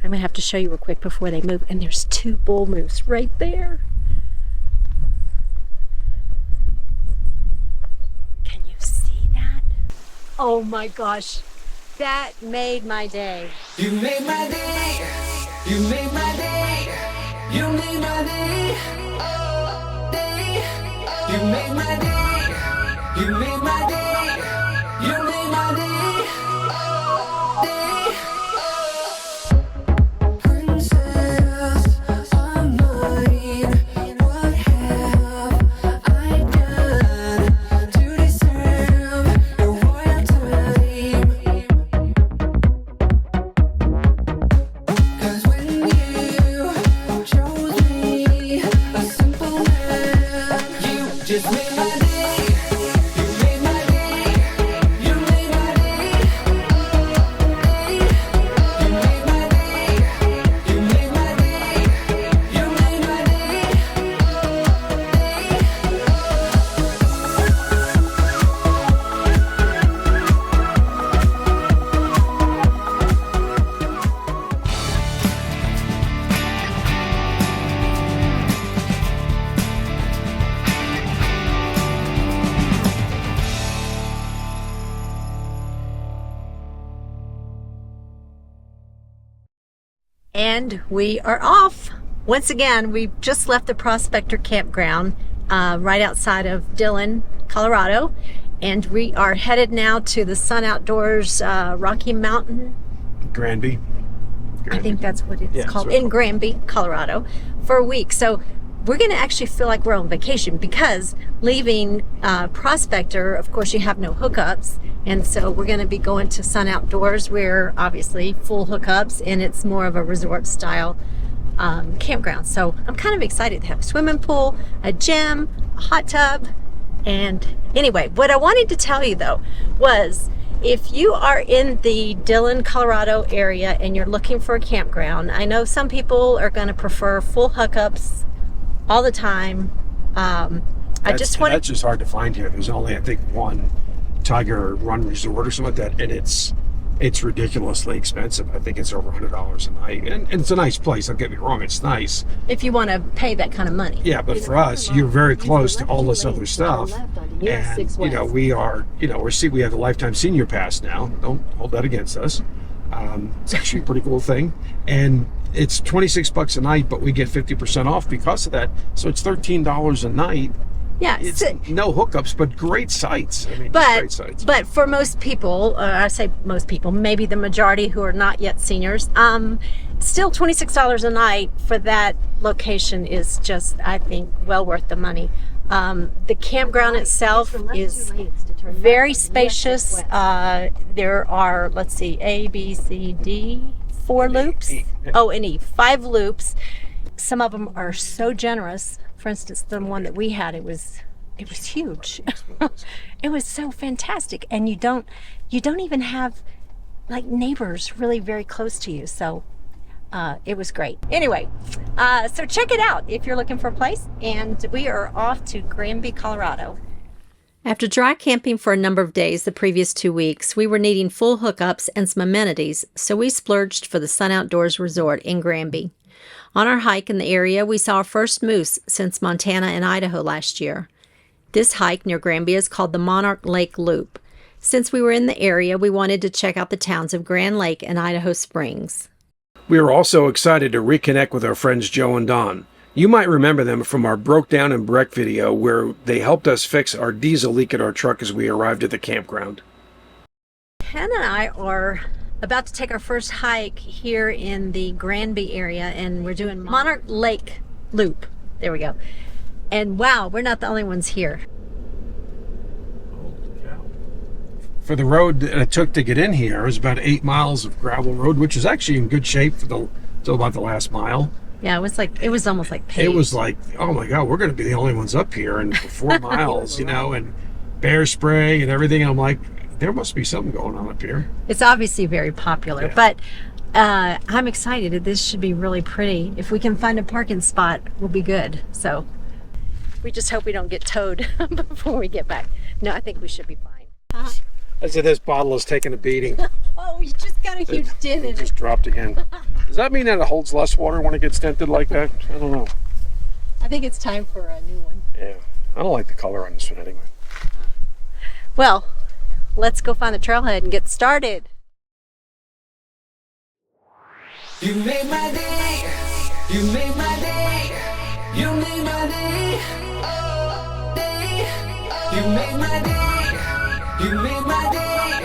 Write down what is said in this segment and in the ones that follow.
I'm gonna have to show you real quick before they move. And there's 2 bull moose right there. Can you see that? Oh my gosh, that made my day. You made my day. You made my day. You made my day. Oh, day. You made my day. You made my day. You made my day. Oh, day. Princess of mine, what have I done to deserve your royalty? 'Cause when you chose me, a simple man, you just made my day. You made my day. You made my day. Day. You made my day. You made my day. You made my day. And we are off. Once again, we just left the Prospector Campground right outside of Dillon, Colorado. And we are headed now to the Sun Outdoors Rocky Mountain. Granby. I think that's what it's Yeah, called, that's what in Granby, Colorado, for a week. So we're going to actually feel like we're on vacation, because leaving Prospector, of course, you have no hookups. And so we're going to be going to Sun Outdoors, where obviously full hookups, and it's more of a resort style campground. So I'm kind of excited to have a swimming pool, a gym, a hot tub. And anyway, what I wanted to tell you though was, if you are in the Dillon, Colorado area and you're looking for a campground, I know some people are going to prefer full hookups all the time. That's just hard to find here. There's only, I think, one Tiger Run Resort or something like that, and it's ridiculously expensive. I think it's over $100 a night, and it's a nice place. Don't get me wrong, it's nice. If you want to pay that kind of money. Yeah, but for us, you're very close to all this other stuff, and we are, we have the lifetime senior pass now. Don't hold that against us. It's actually a pretty cool thing, and it's $26 a night, but we get 50% off because of that. So it's $13 a night. Yeah, It's no hookups, but great sites. I mean, great sites. But for most people, I say most people, maybe the majority who are not yet seniors, still $26 a night for that location is just, I think, well worth the money. The campground itself is very spacious. There are, let's see, A, B, C, D, 4 loops. Oh, and E, 5 loops. Some of them are so generous. For instance, the one that we had, it was huge. It was so fantastic, and you don't even have like neighbors really very close to you. So it was great. Anyway, so check it out if you're looking for a place. And we are off to Granby, Colorado. After dry camping for a number of days the previous 2 weeks, we were needing full hookups and some amenities, so we splurged for the Sun Outdoors Resort in Granby. On our hike in the area, we saw our first moose since Montana and Idaho last year. This hike near Granby is called the Monarch Lake Loop. Since we were in the area, we wanted to check out the towns of Grand Lake and Idaho Springs. We were also excited to reconnect with our friends Joe and Don. You might remember them from our Broke Down and Breck video, where they helped us fix our diesel leak at our truck as we arrived at the campground. Ken and I are about to take our first hike here in the Granby area, and we're doing Monarch Lake Loop. There we go. And wow, we're not the only ones here. For the road that it took to get in here, it was about 8 miles of gravel road, which is actually in good shape till about the last mile. Yeah, it was almost like paved. It was like, oh my God, we're going to be the only ones up here, and 4 miles, and bear spray and everything. I'm like, there must be something going on up here. It's obviously very popular, Yeah. but I'm excited. This should be really pretty. If we can find a parking spot, we'll be good. So we just hope we don't get towed before we get back. No, I think we should be fine. I said this bottle is taking a beating. Oh, you just got a huge dent in It it. just dropped again. Does that mean that it holds less water when it gets tinted like that? I don't know. I think it's time for a new one. Yeah, I don't like the color on this one anyway. Well, let's go find the trailhead and get started. You made my day. You made my day. You made my day. Oh, day. You made my day. You made my day.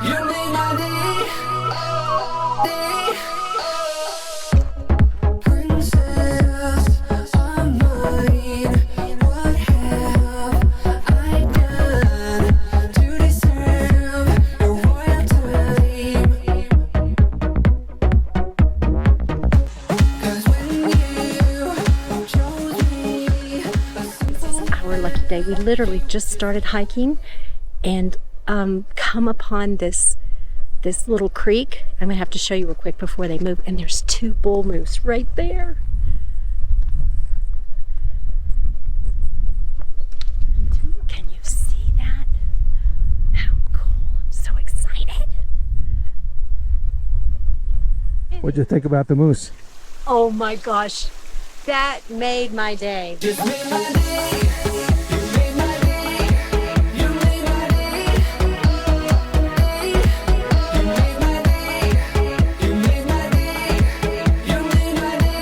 You made my day. Oh, day. Oh. Princess of mine, what have I done to deserve your royalty? 'Cause when you chose me, a simple Our lucky day. We literally just started hiking and come upon this little creek. I'm gonna have to show you real quick before they move. And there's 2 bull moose right there. Can you see that? How cool! I'm so excited. What'd you think about the moose? Oh my gosh, that made my day. just made my day. You made my day. You made my day. You made my day. You made my day. You made my day.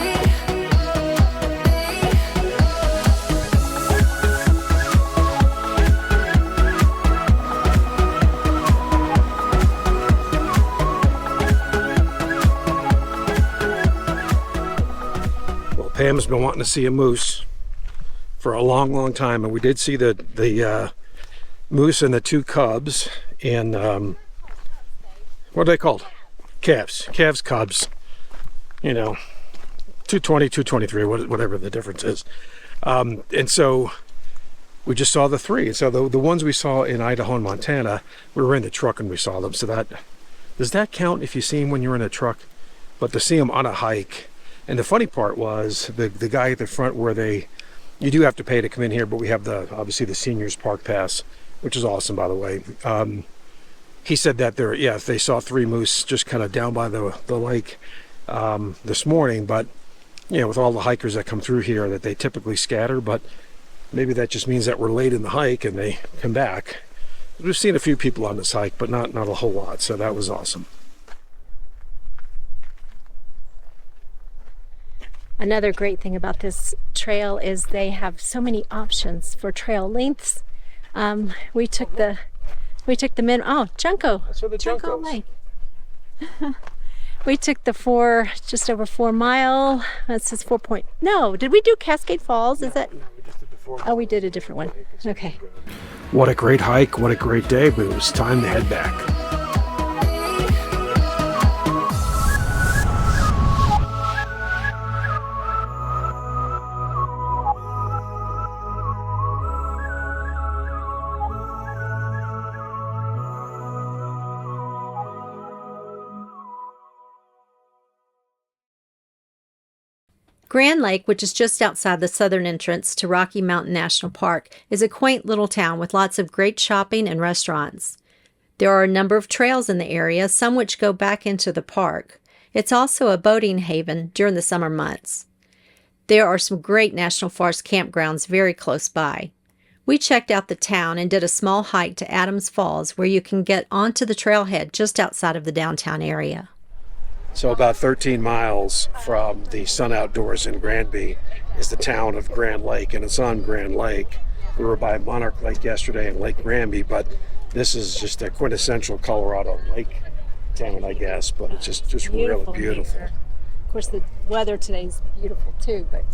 Well, Pam's been wanting to see a moose for a long, long time, and we did see the moose and the 2 cubs in what are they called? Calves, cubs. You know, 220, 223, whatever the difference is. And so we just saw the 3. And so the ones we saw in Idaho and Montana, we were in the truck and we saw them. So that does that count if you see them when you're in a truck? But to see them on a hike. And the funny part was the guy at the front where you do have to pay to come in here, but we have obviously the seniors park pass, which is awesome, by the way. He said that they saw 3 moose just kind of down by the lake this morning, but you know, with all the hikers that come through here, that they typically scatter, but maybe that just means that we're late in the hike and they come back. We've seen a few people on this hike, but not a whole lot, so that was awesome. Another great thing about this trail is they have so many options for trail lengths. We took the Junco. That's where the Junco Juncos. Lake. We took the just over 4 mile. That says 4 point. No, did we do Cascade Falls? Is that? No, we just did the 4 Oh, we did a different one. Okay. What a great hike, what a great day, but it was time to head back. Grand Lake, which is just outside the southern entrance to Rocky Mountain National Park, is a quaint little town with lots of great shopping and restaurants. There are a number of trails in the area, some which go back into the park. It's also a boating haven during the summer months. There are some great National Forest campgrounds very close by. We checked out the town and did a small hike to Adams Falls, where you can get onto the trailhead just outside of the downtown area. So about 13 miles from the Sun Outdoors in Granby is the town of Grand Lake, and it's on Grand Lake. We were by Monarch Lake yesterday and Lake Granby, but this is just a quintessential Colorado lake town, I guess, but it's just really beautiful. Of course, the weather today's beautiful too, but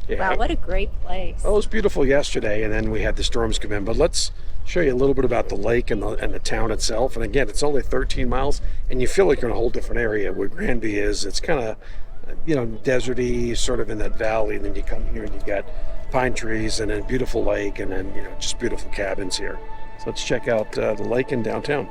Yeah. wow, what a great place. Well, it was beautiful yesterday, and then we had the storms come in. But let's show you a little bit about the lake and the town itself. And again, it's only 13 miles, and you feel like you're in a whole different area where Granby is. It's kind of, deserty, sort of in that valley. And then you come here and you got pine trees and a beautiful lake, and then, just beautiful cabins here. So let's check out the lake in downtown.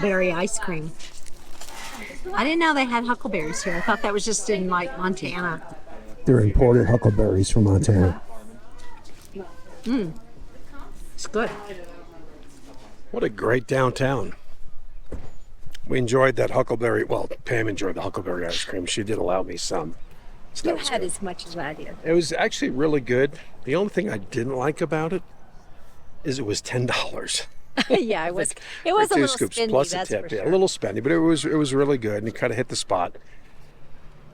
huckleberry ice cream. I didn't know they had huckleberries here. I thought that was just in like Montana. They're imported huckleberries from Montana. It's good. What a great downtown. We enjoyed that huckleberry. Well, Pam enjoyed the huckleberry ice cream. She did allow me some. So You that was had good. as much as I did. It was actually really good. The only thing I didn't like about it is it was $10. Yeah, it was. It for was a two little scoops spendy, plus a that's tip. for Yeah, sure. a little spendy, but it was really good and it kind of hit the spot.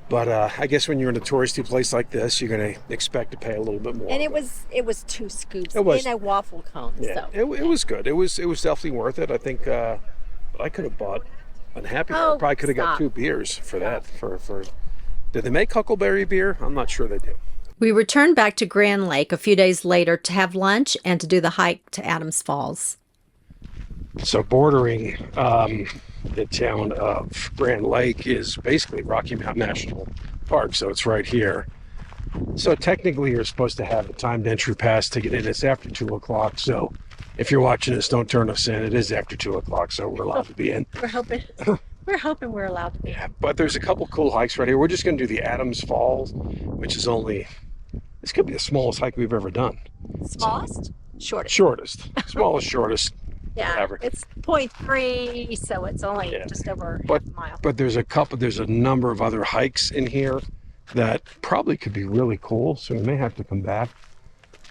But I guess when you're in a touristy place like this, you're going to expect to pay a little bit more. And it but- was 2 scoops It was. in a waffle cone. Yeah, So. it was good. It was definitely worth it. I think but I could have bought unhappy. Oh, I probably could have got stop. 2 beers for that. For did they make huckleberry beer? I'm not sure they do. We returned back to Grand Lake a few days later to have lunch and to do the hike to Adams Falls. So bordering the town of Grand Lake is basically Rocky Mountain National Park. So it's right here. So technically you're supposed to have a timed entry pass to get in. It's after 2 o'clock. So if you're watching this, don't turn us in. It is after 2 o'clock, so we're allowed to be in. We're hoping we're allowed to be. Yeah, but there's a couple cool hikes right here. We're just going to do the Adams Falls, which is this could be the smallest hike we've ever done. Smallest? Shortest. Shortest. Smallest, shortest. Yeah, whatever. it's 0.3, so it's only Yeah. just over But half a mile. but there's a number of other hikes in here that probably could be really cool. So we may have to come back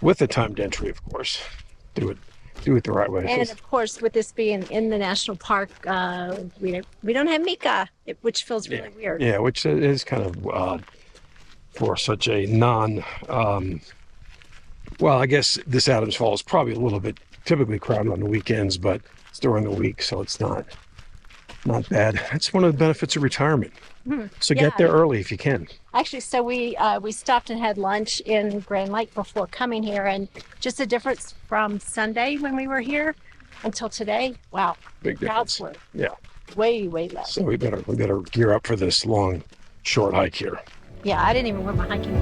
with a timed entry, of course. Do it the right way. And of course, with this being in the national park, we don't have Meka, which feels really weird. Yeah, which is kind of odd for such a well, I guess this Adams Falls is probably a little bit typically crowded on the weekends, but it's during the week, so it's not bad. That's one of the benefits of retirement. So Yeah. get there early if you can. Actually, so we stopped and had lunch in Grand Lake before coming here, and just the difference from Sunday when we were here until today. Wow, Big crowds difference. were Yeah. way less. So we better gear up for this long, short hike here. Yeah, I didn't even wear my hiking.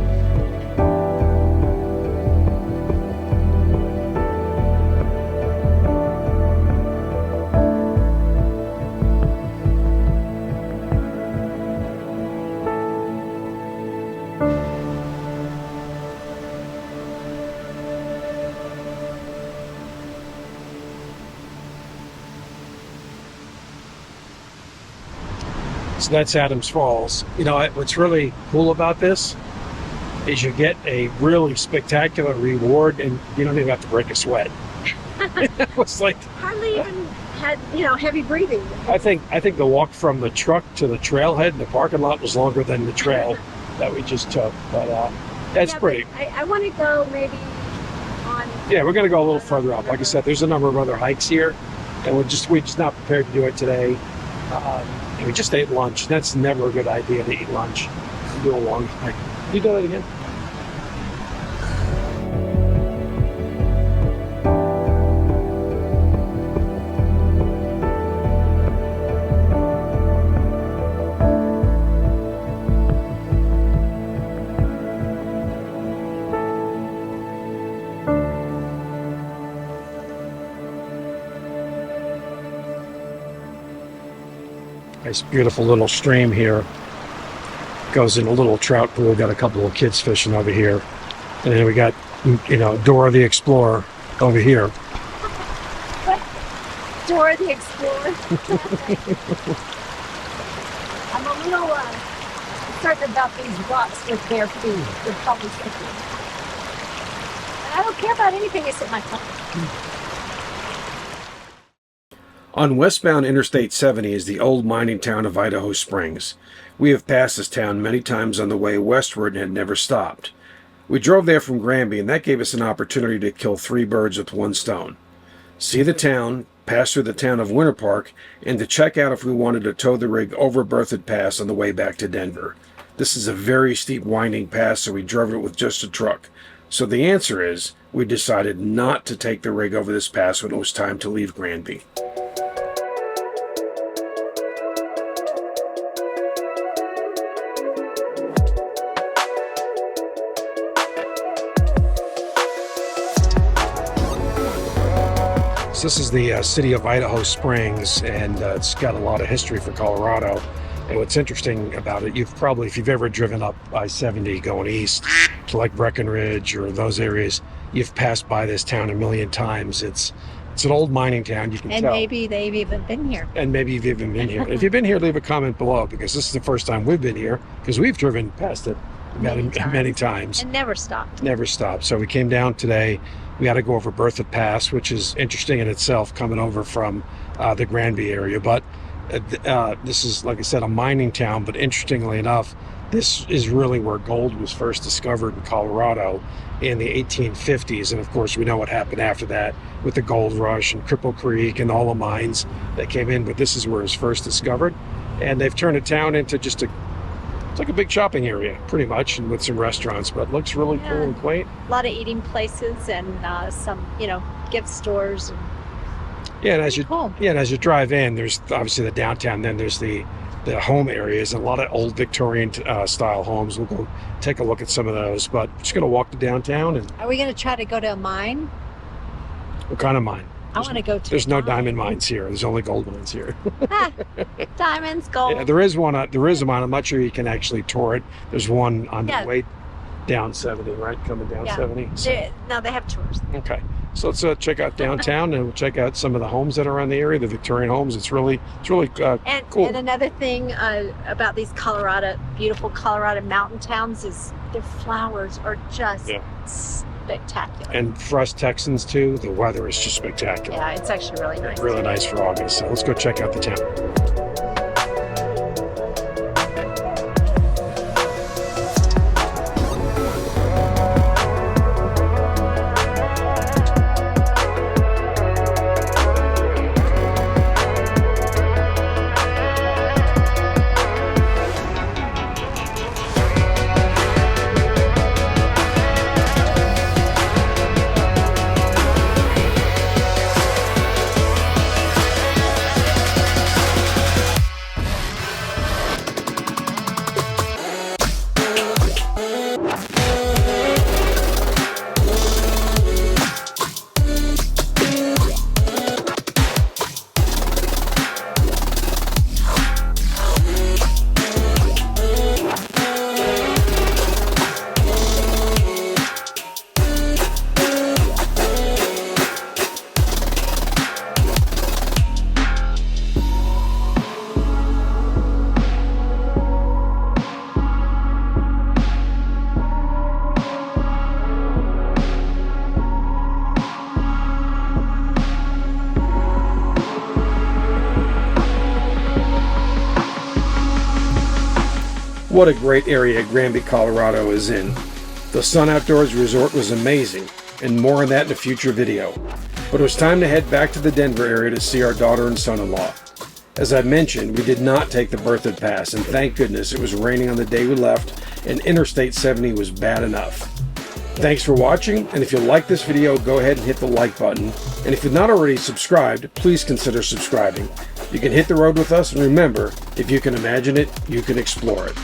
So that's Adams Falls. You know, what's really cool about this is you get a really spectacular reward and you don't even have to break a sweat. It was like, Hardly even had heavy breathing. I think the walk from the truck to the trailhead in the parking lot was longer than the trail that we just took. But that's Yeah, pretty. but I want to go maybe on. Yeah, we're gonna go a little further up. Like I said, there's a number of other hikes here, and we're just not prepared to do it today. And we just ate lunch. That's never a good idea to eat lunch and do a long hike. You do that again? Nice, beautiful little stream here. Goes in a little trout pool. Got a couple of kids fishing over here. And then we got, Dora the Explorer over here. Dora the Explorer. I'm a little certain about these rocks with bare feet. They're probably sticky. And I don't care about anything except my phone. On westbound Interstate 70 is the old mining town of Idaho Springs. We have passed this town many times on the way westward and had never stopped. We drove there from Grandby, and that gave us an opportunity to kill 3 birds with 1 stone. See the town, pass through the town of Winter Park, and to check out if we wanted to tow the rig over Berthoud Pass on the way back to Denver. This is a very steep winding pass, so we drove it with just a truck. So the answer is, we decided not to take the rig over this pass when it was time to leave Granby. So this is the city of Idaho Springs, and it's got a lot of history for Colorado. And what's interesting about it, if you've ever driven up I-70 going east to like Breckinridge or those areas, you've passed by this town a million times. It's an old mining town, you can And tell. maybe they've even been here. And maybe you've even been here. If you've been here, leave a comment below, because this is the first time we've been here, because we've driven past it many times. And never stopped. Never stopped. So we came down today. We had to go over Berthoud Pass, which is interesting in itself, coming over from the Granby area. But this is, like I said, a mining town. But interestingly enough, this is really where gold was first discovered in Colorado in the 1850s. And of course, we know what happened after that with the gold rush and Cripple Creek and all the mines that came in. But this is where it was first discovered. And they've turned the town into just it's like a big shopping area, pretty much, and with some restaurants. But it looks really cool and quaint. A lot of eating places and some, gift stores. And Yeah, and as you cool. and as you drive in, there's obviously the downtown. Then there's the home areas, and a lot of old Victorian style homes. We'll go take a look at some of those. But we're just gonna walk to downtown. And Are we going to try to go to a mine? what kind of mine? I want to go to. There's a no mine. diamond mines here. There's only gold mines here. Diamonds, gold. Yeah, there is one. There is a mine. I'm not sure you can actually tour it. There's one on the way down 70, right? Coming down 70. So, No, they have tours. okay. So let's check out downtown, and we'll check out some of the homes that are around the area, the Victorian homes. It's really And, cool. and another thing about these beautiful Colorado mountain towns is their flowers are just spectacular. And for us Texans too, the weather is just spectacular. Yeah, it's actually really nice. Really nice for August. So let's go check out the town. What a great area Grandby, Colorado is in. The Sun Outdoors Resort was amazing, and more on that in a future video. But it was time to head back to the Denver area to see our daughter and son-in-law. As I mentioned, we did not take the Berthoud Pass, and thank goodness it was raining on the day we left, and Interstate 70 was bad enough. Thanks for watching, and if you like this video, go ahead and hit the like button. And if you're not already subscribed, please consider subscribing. You can hit the road with us, and remember, if you can imagine it, you can explore it.